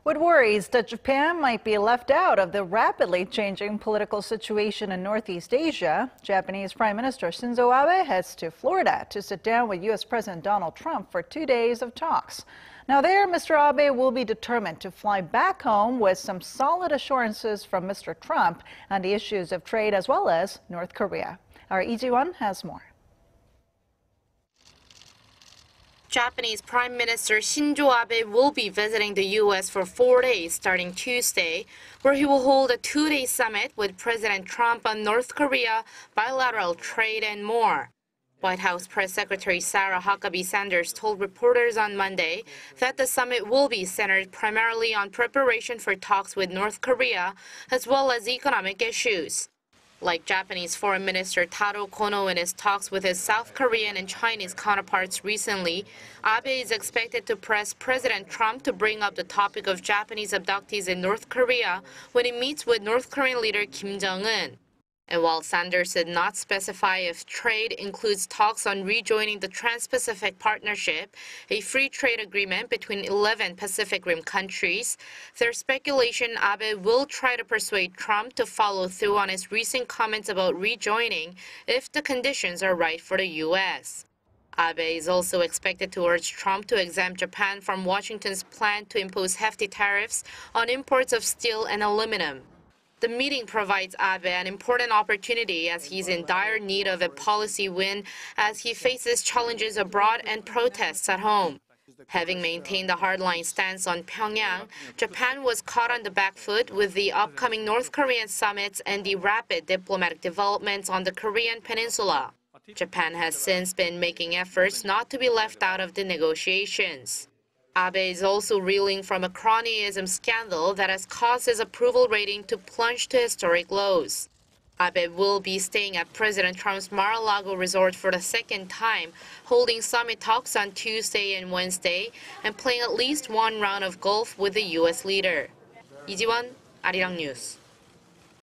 With worries that Japan might be left out of the rapidly changing political situation in Northeast Asia, Japanese Prime Minister Shinzo Abe heads to Florida to sit down with U.S. President Donald Trump for 2 days of talks. Now there, Mr. Abe will be determined to fly back home with some solid assurances from Mr. Trump on the issues of trade as well as North Korea. Our Lee Ji-won has more. Japanese Prime Minister Shinzo Abe will be visiting the U.S. for 4 days starting Tuesday, where he will hold a 2-day summit with President Trump on North Korea, bilateral trade, and more. White House Press Secretary Sarah Huckabee Sanders told reporters on Monday that the summit will be centered primarily on preparation for talks with North Korea, as well as economic issues. Like Japanese Foreign Minister Taro Kono in his talks with his South Korean and Chinese counterparts recently, Abe is expected to press President Trump to bring up the topic of Japanese abductees in North Korea when he meets with North Korean leader Kim Jong-un. And while Sanders did not specify if trade includes talks on rejoining the Trans-Pacific Partnership, a free trade agreement between 11 Pacific Rim countries, there's speculation Abe will try to persuade Trump to follow through on his recent comments about rejoining if the conditions are right for the U.S. Abe is also expected to urge Trump to exempt Japan from Washington's plan to impose hefty tariffs on imports of steel and aluminum. The meeting provides Abe an important opportunity as he's in dire need of a policy win as he faces challenges abroad and protests at home. Having maintained a hardline stance on Pyongyang, Japan was caught on the back foot with the upcoming North Korean summits and the rapid diplomatic developments on the Korean peninsula. Japan has since been making efforts not to be left out of the negotiations. Abe is also reeling from a cronyism scandal that has caused his approval rating to plunge to historic lows. Abe will be staying at President Trump's Mar-a-Lago resort for the second time, holding summit talks on Tuesday and Wednesday, and playing at least one round of golf with the U.S. leader. Lee Ji-won, Arirang News.